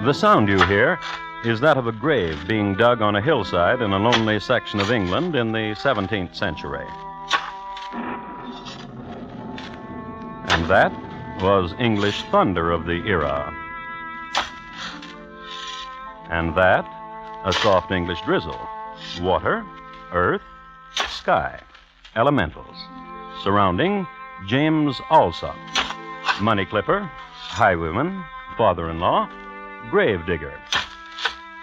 The sound you hear is that of a grave being dug on a hillside in a lonely section of England in the 17th century. And that was English thunder of the era. And that, a soft English drizzle. Water, earth, sky, elementals. Surrounding James Alsop, money clipper, highwayman, father-in-law, gravedigger.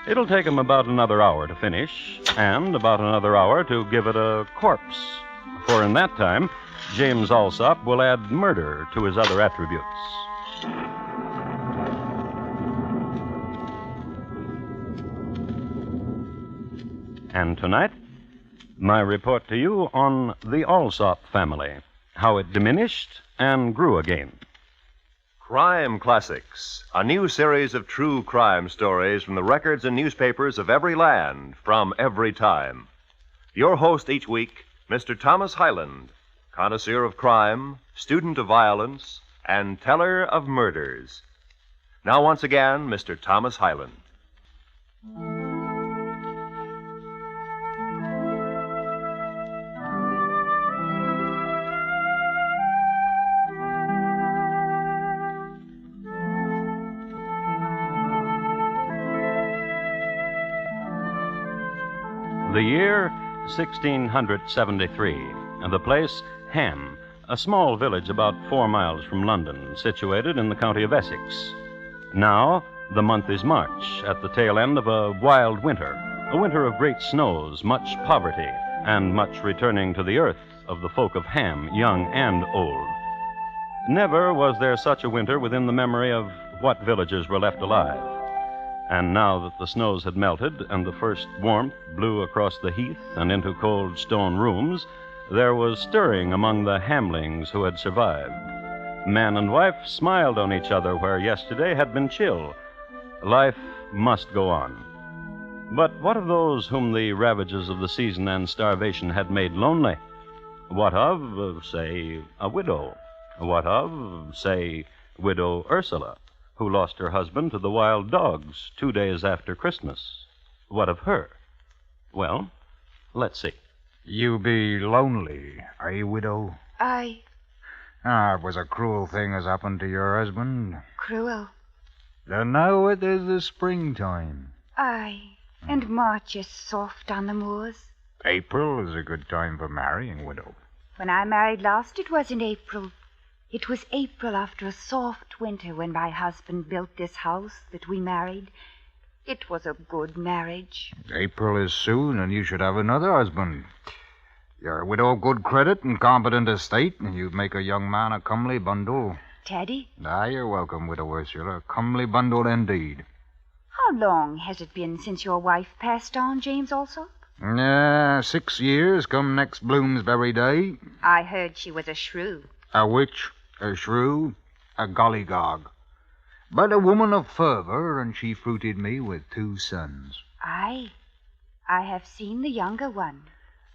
It'll take him about another hour to finish, and about another hour to give it a corpse. For in that time, James Alsop will add murder to his other attributes. And tonight, my report to you on the Alsop family, how it diminished and grew again. Crime Classics, a new series of true crime stories from the records and newspapers of every land, from every time. Your host each week, Mr. Thomas Hyland, connoisseur of crime, student of violence, and teller of murders. Now, once again, Mr. Thomas Hyland. The year 1673, and the place Ham, a small village about 4 miles from London, situated in the county of Essex. Now, the month is March, at the tail end of a wild winter, a winter of great snows, much poverty, and much returning to the earth of the folk of Ham, young and old. Never was there such a winter within the memory of what villagers were left alive. And now that the snows had melted and the first warmth blew across the heath and into cold stone rooms, there was stirring among the hamlings who had survived. Man and wife smiled on each other where yesterday had been chill. Life must go on. But what of those whom the ravages of the season and starvation had made lonely? What of, say, a widow? What of, say, Widow Ursula, who lost her husband to the wild dogs 2 days after Christmas? What of her? Well, let's see. You be lonely, widow? Aye. It was a cruel thing as happened to your husband. Cruel? Then now it is the springtime. Aye. And March is soft on the moors. April is a good time for marrying, widow. When I married last, it wasn't April. It was April after a soft winter when my husband built this house that we married. It was a good marriage. April is soon, and you should have another husband. You're a widow of good credit and competent estate, and you'd make a young man a comely bundle. Teddy? You're welcome, Widow Ursula. A comely bundle indeed. How long has it been since your wife passed on, James Alsop? 6 years come next Bloomsbury Day. I heard she was a shrew. A witch, a shrew, a gollygog. But a woman of fervor, and she fruited me with 2 sons. Aye. I have seen the younger one.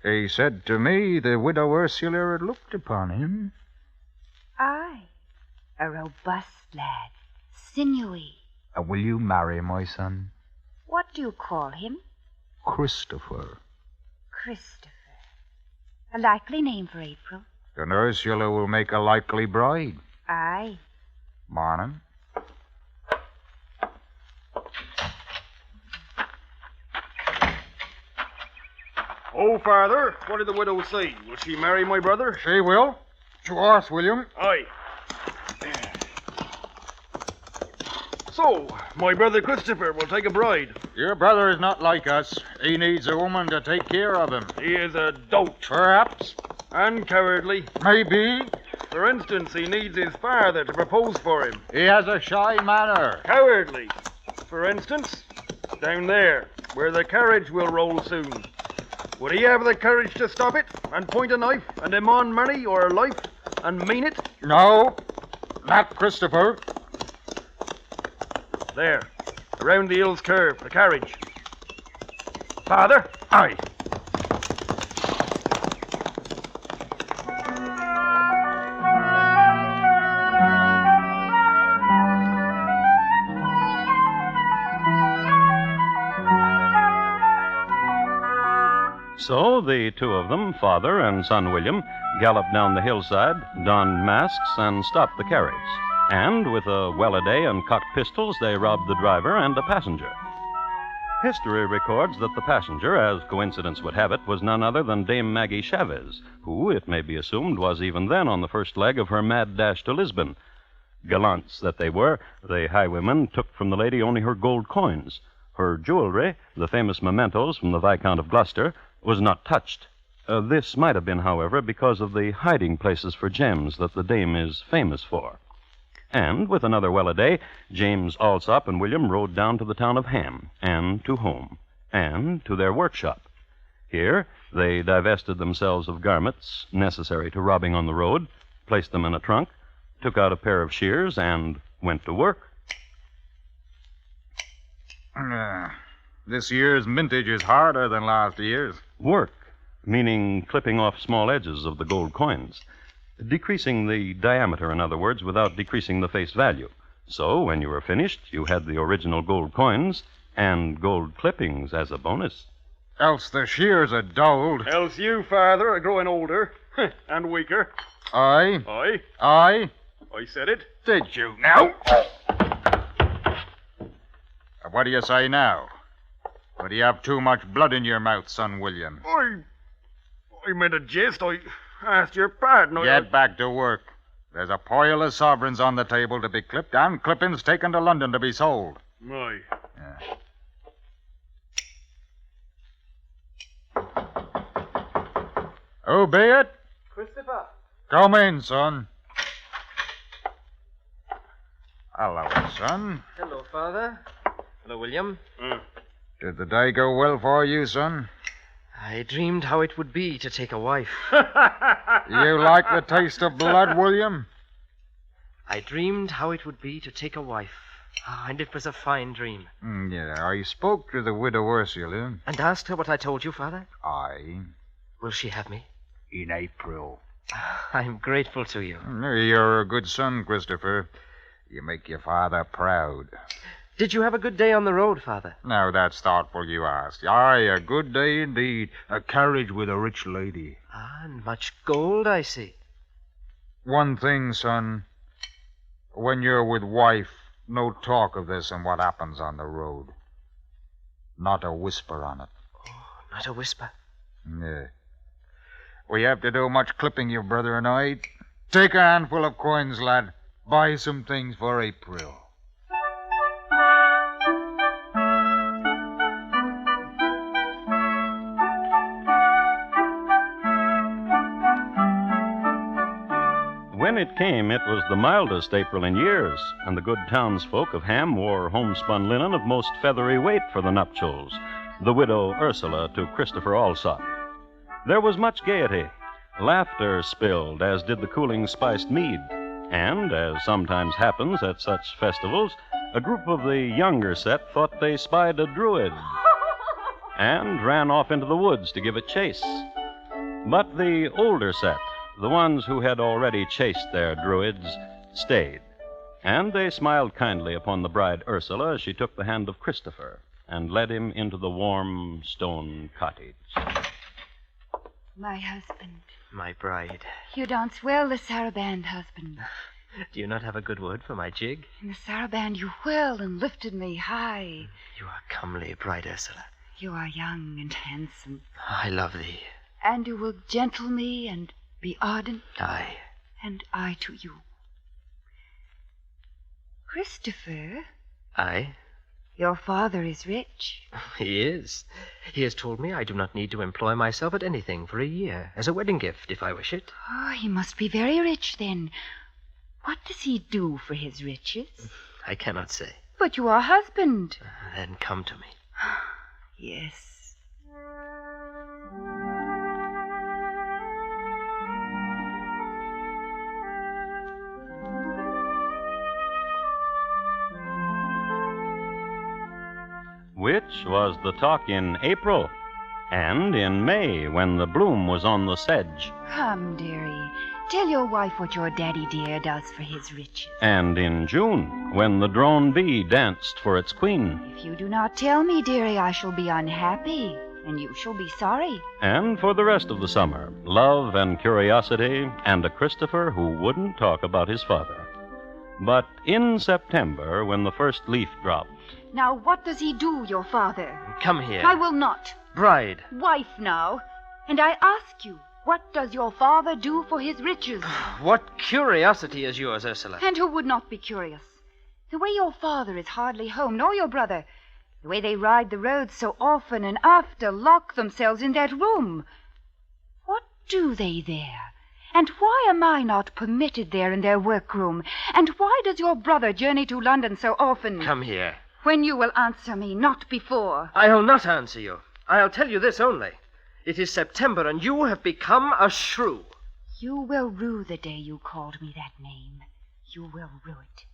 He said to me the Widow Ursula had looked upon him. Aye. A robust lad, sinewy. Will you marry my son? What do you call him? Christopher. Christopher. A likely name for April. And Ursula will make a likely bride. Aye. Morning. Oh, Father, what did the widow say? Will she marry my brother? She will. To us, William. Aye. So, my brother Christopher will take a bride. Your brother is not like us. He needs a woman to take care of him. He is a dolt. Perhaps. And cowardly. Maybe. For instance, he needs his father to propose for him. He has a shy manner. Cowardly. For instance, down there, where the carriage will roll soon. Would he have the courage to stop it and point a knife and demand money or life and mean it? No, not Christopher. There, around the hill's curve, the carriage. Father? Aye. So the two of them, father and son William, galloped down the hillside, donned masks, and stopped the carriage. And with a well-a-day and cocked pistols, they robbed the driver and a passenger. History records that the passenger, as coincidence would have it, was none other than Dame Maggie Chavez, who, it may be assumed, was even then on the first leg of her mad dash to Lisbon. Gallants that they were, the highwaymen took from the lady only her gold coins. Her jewelry, the famous mementos from the Viscount of Gloucester, was not touched. This might have been, however, because of the hiding places for gems that the dame is famous for. And, with another well-a-day, James Alsop and William rode down to the town of Ham, and to home, and to their workshop. Here they divested themselves of garments necessary to robbing on the road, placed them in a trunk, took out a pair of shears, and went to work. This year's mintage is harder than last year's. Work, meaning clipping off small edges of the gold coins. Decreasing the diameter, in other words, without decreasing the face value. So, when you were finished, you had the original gold coins and gold clippings as a bonus. Else the shears are dulled. Else you, father, are growing older and weaker. Aye. Aye. Aye. I said it. Did you now? What do you say now? Or do you have too much blood in your mouth, son William? I meant a jest. I asked your pardon. Get back to work. There's a pile of sovereigns on the table to be clipped and clippings taken to London to be sold. Aye. Who be it? Christopher. Come in, son. Hello, son. Hello, Father. Hello, William. Did the day go well for you, son? I dreamed how it would be to take a wife. You like the taste of blood, William? I dreamed how it would be to take a wife. And it was a fine dream. Yeah, I spoke to the widow Ursula. And asked her what I told you, Father? Aye. Will she have me? In April. I'm grateful to you. You're a good son, Christopher. You make your father proud. Did you have a good day on the road, Father? Now, that's thoughtful you asked. Aye, a good day indeed. A carriage with a rich lady. And much gold, I see. One thing, son. When you're with wife, no talk of this and what happens on the road. Not a whisper on it. Oh, not a whisper. Yeah. We have to do much clipping, your brother and I. Take a handful of coins, lad. Buy some things for April. When it came, it was the mildest April in years, and the good townsfolk of Ham wore homespun linen of most feathery weight for the nuptials, the widow Ursula to Christopher Alsop. There was much gaiety. Laughter spilled, as did the cooling spiced mead. And, as sometimes happens at such festivals, a group of the younger set thought they spied a druid and ran off into the woods to give it chase. But the older set, the ones who had already chased their druids, stayed, and they smiled kindly upon the bride Ursula as she took the hand of Christopher and led him into the warm stone cottage. My husband. My bride. You dance well, the saraband, husband. Do you not have a good word for my jig? In the saraband you whirled and lifted me high. You are comely, bride Ursula. You are young and handsome. I love thee. And you will gentle me and be ardent. Aye. And I to you. Christopher, Aye. your father is rich. He is. He has told me I do not need to employ myself at anything for a year, as a wedding gift, if I wish it. Oh, he must be very rich, then. What does he do for his riches? I cannot say. But you are husband. Then come to me. Yes. Which was the talk in April, and in May when the bloom was on the sedge, Come, dearie. Tell your wife what your daddy dear does for his riches. and in June when the drone bee danced for its queen. If you do not tell me, dearie, I shall be unhappy. and you shall be sorry. And for the rest of the summer, love and curiosity, and a Christopher who wouldn't talk about his father. But in September, when the first leaf dropped... Now, what does he do, your father? Come here. I will not. Bride. Wife now. And I ask you, what does your father do for his riches? What curiosity is yours, Ursula? And who would not be curious? The way your father is hardly home, nor your brother. The way they ride the roads so often and after lock themselves in that room. What do they there? And why am I not permitted there in their workroom? And why does your brother journey to London so often? Come here. When you will answer me, not before. I'll not answer you. I'll tell you this only. It is September, and you have become a shrew. You will rue the day you called me that name. You will rue it.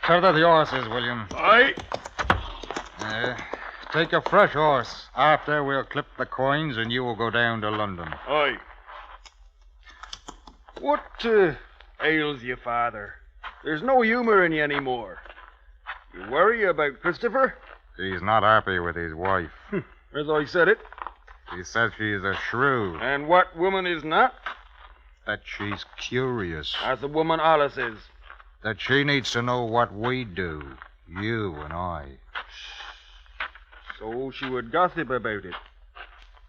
Tether the horses, William. Aye. Take a fresh horse. After, we'll clip the coins and you will go down to London. Aye. What ails you, Father? There's no humor in you anymore. You worry about Christopher? He's not happy with his wife. As I said it. He says she's a shrew, And what woman is not? that she's curious, As the woman Alice is. that she needs to know what we do, you and I. So she would gossip about it.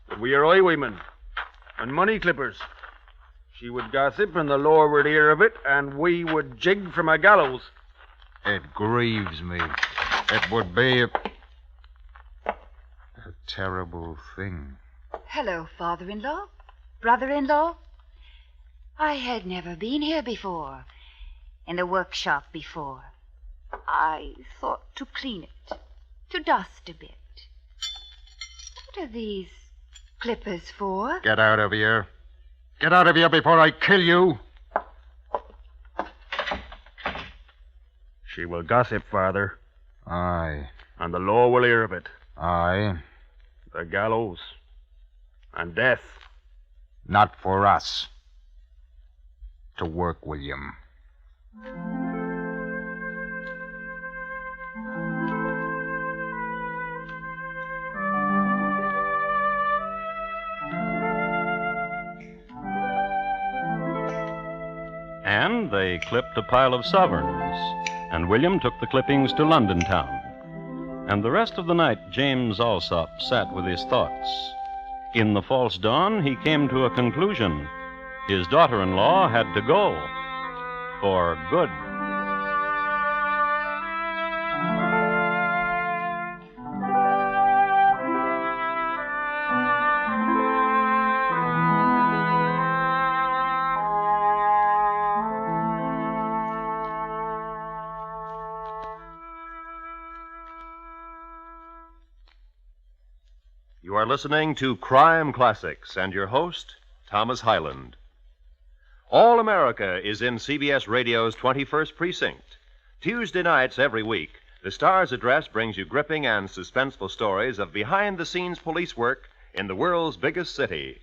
That we are highwaymen and money clippers. She would gossip and the law would hear of it, and we would jig from a gallows. It grieves me. It would be a terrible thing. Hello, father-in-law. Brother-in-law. I had never been here before. In the workshop before. I thought to clean it. To dust a bit. What are these clippers for? Get out of here. Get out of here before I kill you. She will gossip, Father, Aye. and the law will hear of it. Aye. The gallows and death. Not for us. To work, William. And they clipped a pile of sovereigns, and William took the clippings to London town. And the rest of the night, James Alsop sat with his thoughts. In the false dawn, he came to a conclusion. His daughter-in-law had to go. For good. You are listening to Crime Classics and your host, Thomas Hyland. All America is in CBS Radio's 21st Precinct. Tuesday nights every week, the Star's Address brings you gripping and suspenseful stories of behind-the-scenes police work in the world's biggest city.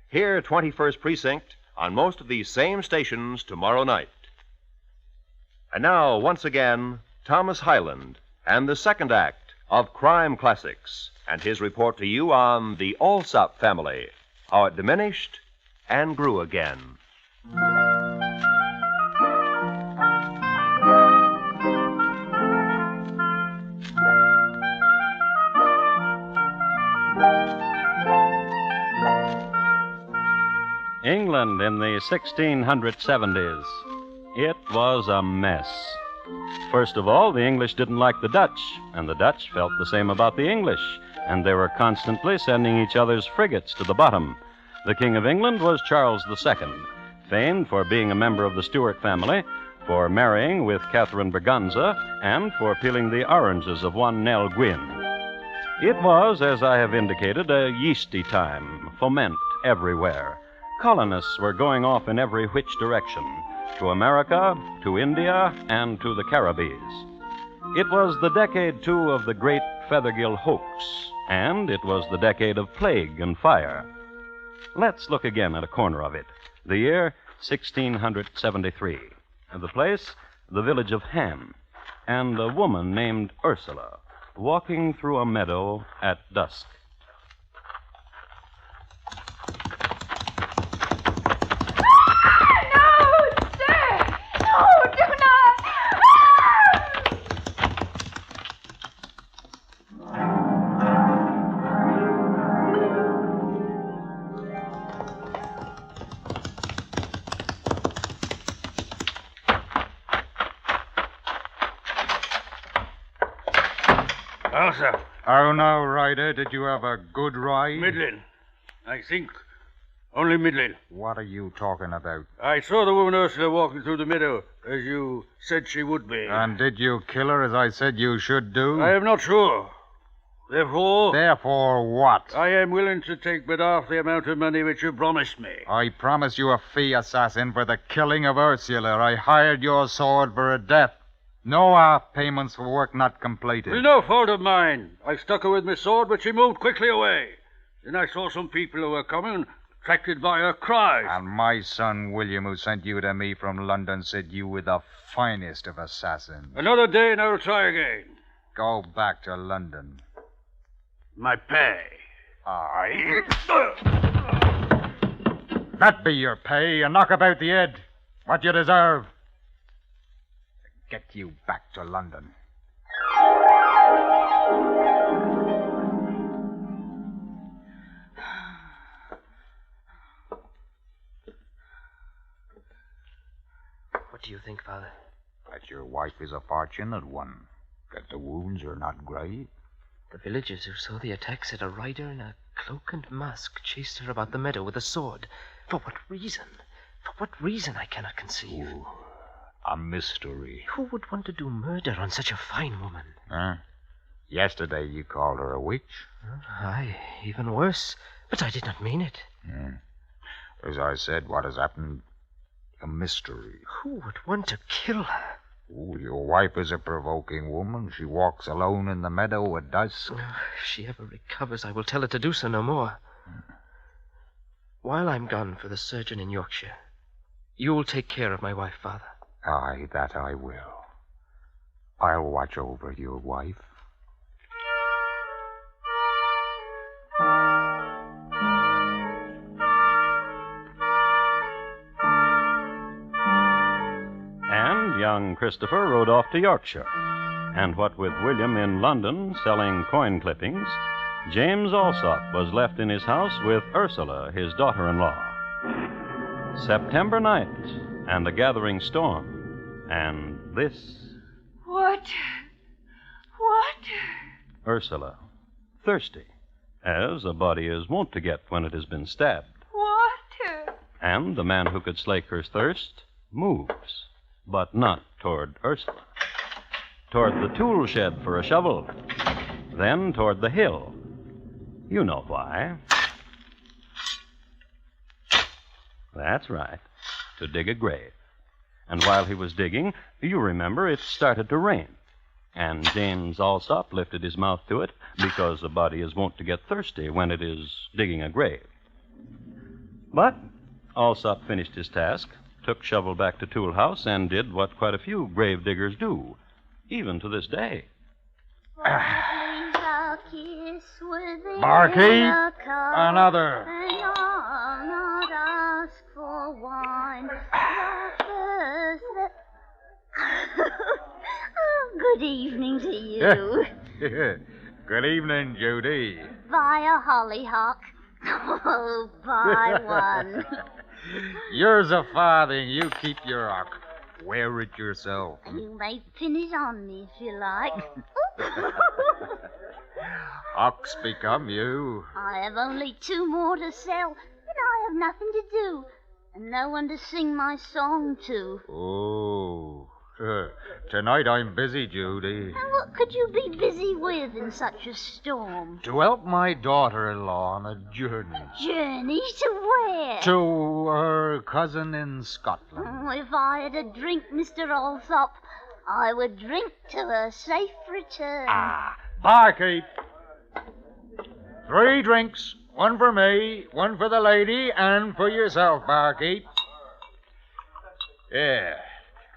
Hear 21st Precinct on most of these same stations tomorrow night. And now, once again, Thomas Hyland and the second act of Crime Classics and his report to you on the Alsop family, how it diminished and grew again. England in the 1670s. It was a mess. First of all, the English didn't like the Dutch, and the Dutch felt the same about the English, and they were constantly sending each other's frigates to the bottom. The King of England was Charles II, famed for being a member of the Stuart family, for marrying with Catherine Berganza, and for peeling the oranges of one Nell Gwynn. It was, as I have indicated, a yeasty time, foment everywhere. Colonists were going off in every which direction, to America, to India, and to the Caribbees. It was the decade, too, of the great Fethergill hoax, and it was the decade of plague and fire. Let's look again at a corner of it. The year, 1673. And the place, the village of Ham, and a woman named Ursula, walking through a meadow at dusk. No, sir! No, do not! Alsop, Oh, no, Ryder. Did you have a good ride? middling. I think. Only middling. What are you talking about? I saw the woman Ursula walking through the meadow, as you said she would be. And did you kill her as I said you should do? I am not sure. Therefore, Therefore what? I am willing to take but half the amount of money which you promised me. I promise you a fee, assassin, for the killing of Ursula. I hired your sword for a death. No half payments for work not completed. It was no fault of mine. I stuck her with my sword, but she moved quickly away. Then I saw some people who were coming, attracted by her cries. And my son William, who sent you to me from London, said you were the finest of assassins. Another day and I'll try again. Go back to London. My pay. Aye. That be your pay, a knock about the head. What you deserve. Get you back to London. What do you think, Father? That your wife is a fortunate one. That the wounds are not grave. The villagers who saw the attack said a rider in a cloak and mask chased her about the meadow with a sword. For what reason? For what reason, I cannot conceive. Ooh, a mystery. Who would want to do murder on such a fine woman? Huh? Yesterday you called her a witch. Aye, even worse. But I did not mean it. As I said, what has happened? A mystery. Who would want to kill her? Oh, your wife is a provoking woman. She walks alone in the meadow at dusk. If she ever recovers, I will tell her to do so no more. While I'm gone for the surgeon in Yorkshire, you'll take care of my wife, Father. Aye, that I will. I'll watch over your wife. And young Christopher rode off to Yorkshire. And what with William in London selling coin clippings, James Alsop was left in his house with Ursula, his daughter-in-law. September night, and a gathering storm. And this... What? Ursula, thirsty, as a body is wont to get when it has been stabbed. Water. And the man who could slake her thirst moves, but not toward Ursula. Toward the tool shed for a shovel, then toward the hill. You know why. That's right, to dig a grave. And while he was digging, you remember it started to rain. And James Alsop lifted his mouth to it because a body is wont to get thirsty when it is digging a grave. But Alsop finished his task, took shovel back to tool house, and did what quite a few grave diggers do, even to this day. Barkeep, another. And I'll not ask for wine. Good evening to you. Good evening, Judy. Buy a hollyhock. Oh, buy one. Yours a farthing. You keep your hock. Wear it yourself. You may pin it on me if you like. Hocks become you. I have only 2 more to sell, and I have nothing to do, and no one to sing my song to. Oh. Tonight I'm busy, Judy. could you be busy with in such a storm? To help my daughter-in-law on a journey. Journey to where? To her cousin in Scotland. Oh, if I had a drink, Mr. Alsop, I would drink to a safe return. Barkeep. 3 drinks. 1 for me, 1 for the lady, and for yourself, barkeep. Yeah.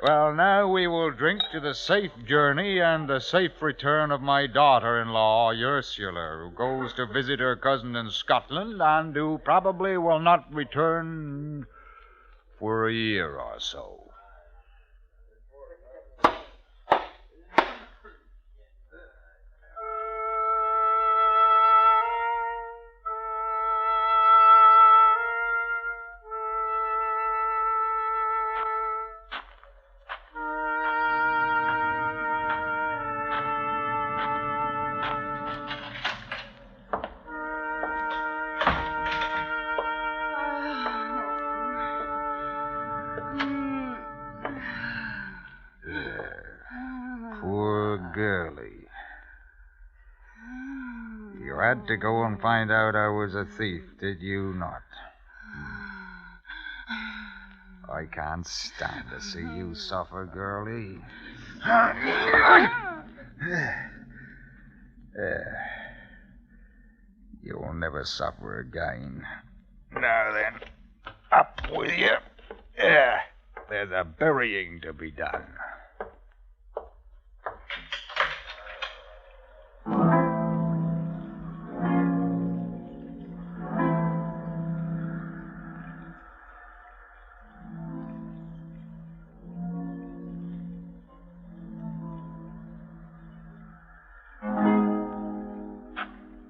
Well, now we will drink to the safe journey and the safe return of my daughter-in-law, Ursula, who goes to visit her cousin in Scotland and who probably will not return for a year or so. Poor girlie. You had to go and find out I was a thief, did you not? I can't stand to see you suffer, girlie. You'll never suffer again. Now then, up with you. There's a burying to be done.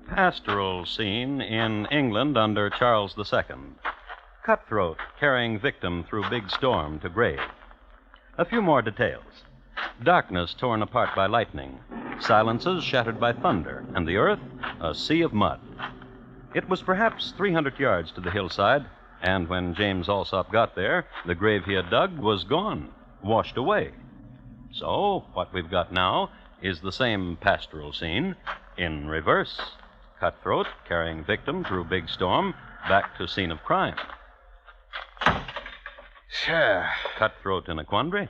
Pastoral scene in England under Charles II. Cutthroat carrying victim through big storm to grave. A few more details. Darkness torn apart by lightning. Silences shattered by thunder. And the earth, a sea of mud. It was perhaps 300 yards to the hillside, and when James Alsop got there, the grave he had dug was gone, washed away. So, what we've got now is the same pastoral scene in reverse. Cutthroat carrying victim through big storm back to scene of crime. Sure. Cutthroat in a quandary.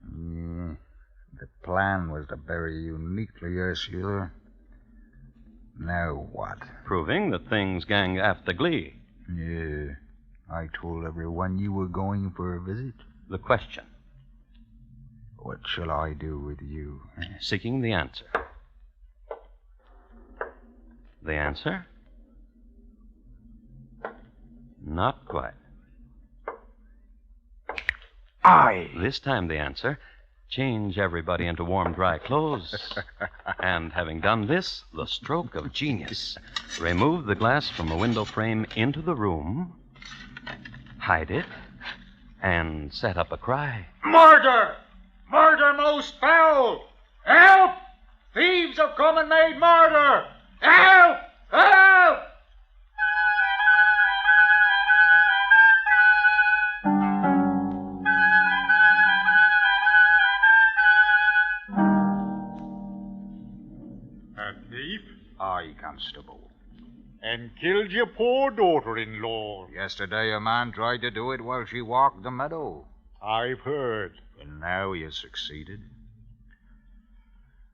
The plan was to bury you neatly, Ursula. Now what? Proving that things gang after glee. Yeah. I told everyone you were going for a visit. The question. What shall I do with you? Seeking the answer. The answer? Not quite. This time the answer, change everybody into warm, dry clothes. And having done this, the stroke of genius. Remove the glass from the window frame into the room, hide it, and set up a cry. Murder! Murder most foul! Help! Thieves have come and made murder! Help! Help! A thief? Aye, Constable. And killed your poor daughter-in-law. Yesterday a man tried to do it while she walked the meadow. I've heard. And now you succeeded.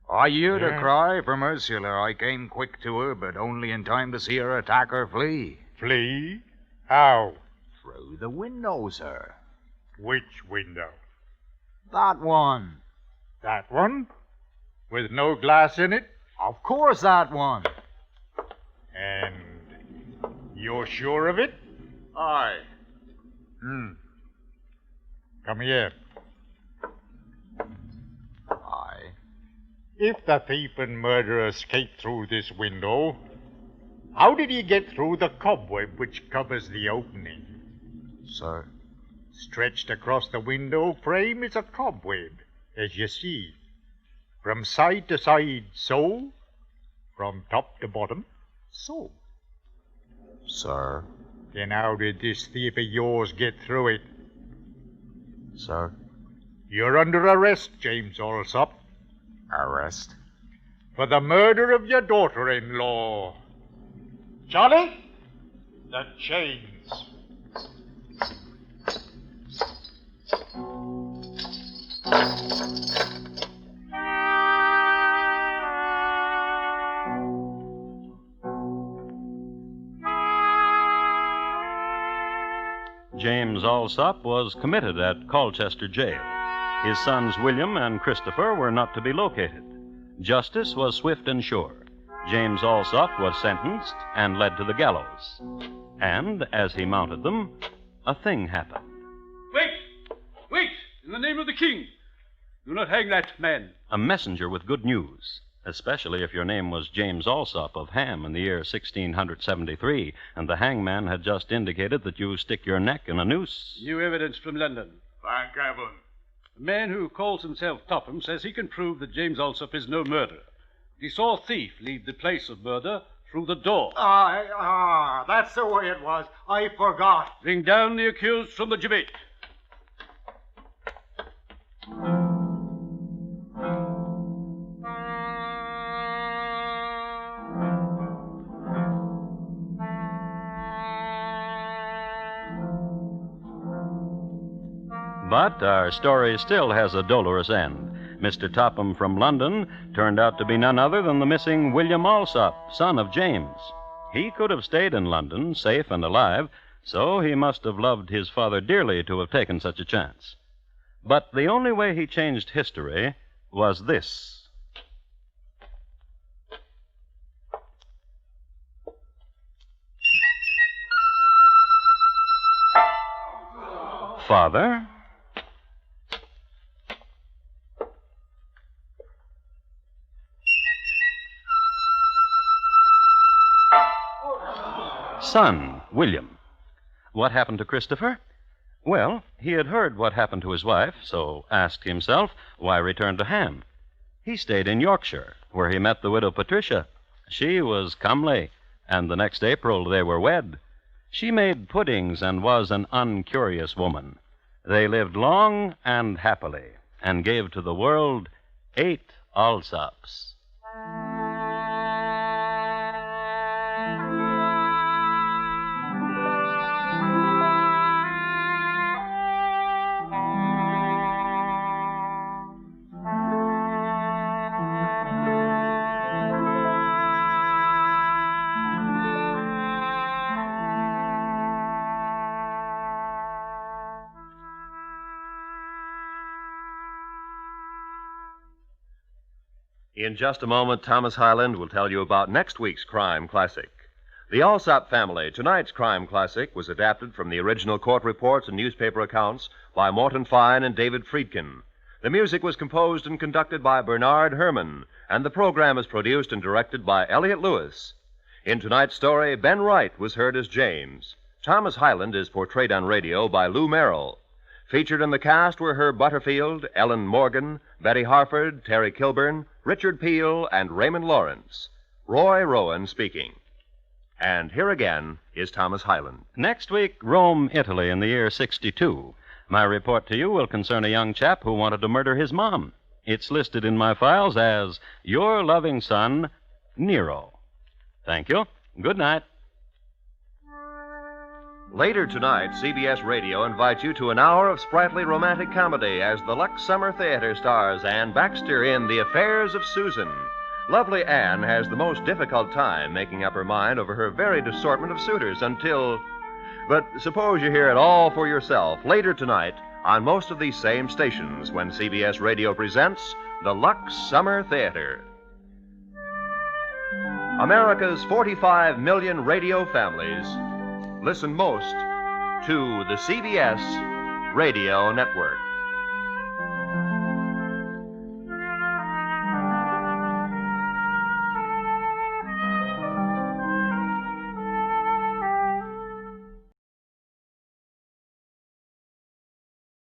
I heard a cry from Ursula. I came quick to her, but only in time to see her attacker flee. Flee? How? Through the window, sir. Which window? That one. That one? With no glass in it? Of course, that one. And you're sure of it? Aye. Come here. Aye. If the thief and murderer escaped through this window, how did he get through the cobweb which covers the opening? Sir? Stretched across the window frame is a cobweb, as you see. From side to side, so. From top to bottom, so. Sir? Then how did this thief of yours get through it? Sir? You're under arrest, James Alsop. Arrest? For the murder of your daughter-in-law. Charlie, the chains. James Alsop was committed at Colchester jail. His sons William and Christopher were not to be located. Justice was swift and sure. James Alsop was sentenced and led to the gallows. And as he mounted them, a thing happened. Wait! Wait! In the name of the king! Do not hang that man. A messenger with good news, especially if your name was James Alsop of Ham in the year 1673, and the hangman had just indicated that you stick your neck in a noose. New evidence from London. Thank heaven. A man who calls himself Topham says he can prove that James Alsop is no murderer. He saw a thief leave the place of murder through the door. That's the way it was. I forgot. Bring down the accused from the gibbet. But our story still has a dolorous end. Mr. Topham from London turned out to be none other than the missing William Alsop, son of James. He could have stayed in London, safe and alive, so he must have loved his father dearly to have taken such a chance. But the only way he changed history was this. Father? Son, William. What happened to Christopher? Well, he had heard what happened to his wife, so asked himself why return to Ham. He stayed in Yorkshire, where he met the widow Patricia. She was comely, and the next April they were wed. She made puddings and was an uncurious woman. They lived long and happily, and gave to the world 8 Alsops. In just a moment, Thomas Hyland will tell you about next week's crime classic. The Alsop Family, tonight's crime classic, was adapted from the original court reports and newspaper accounts by Morton Fine and David Friedkin. The music was composed and conducted by Bernard Herrmann, and the program is produced and directed by Elliott Lewis. In tonight's story, Ben Wright was heard as James. Thomas Hyland is portrayed on radio by Lou Merrill. Featured in the cast were Herb Butterfield, Ellen Morgan, Betty Harford, Terry Kilburn, Richard Peel, and Raymond Lawrence. Roy Rowan speaking. And here again is Thomas Hyland. Next week, Rome, Italy, in the year 62. My report to you will concern a young chap who wanted to murder his mom. It's listed in my files as Your Loving Son, Nero. Thank you. Good night. Later tonight, CBS Radio invites you to an hour of sprightly romantic comedy as the Lux Summer Theater stars Ann Baxter in The Affairs of Susan. Lovely Ann has the most difficult time making up her mind over her varied assortment of suitors until... But suppose you hear it all for yourself later tonight on most of these same stations when CBS Radio presents the Lux Summer Theater. America's 45 million radio families listen most to the CBS Radio Network.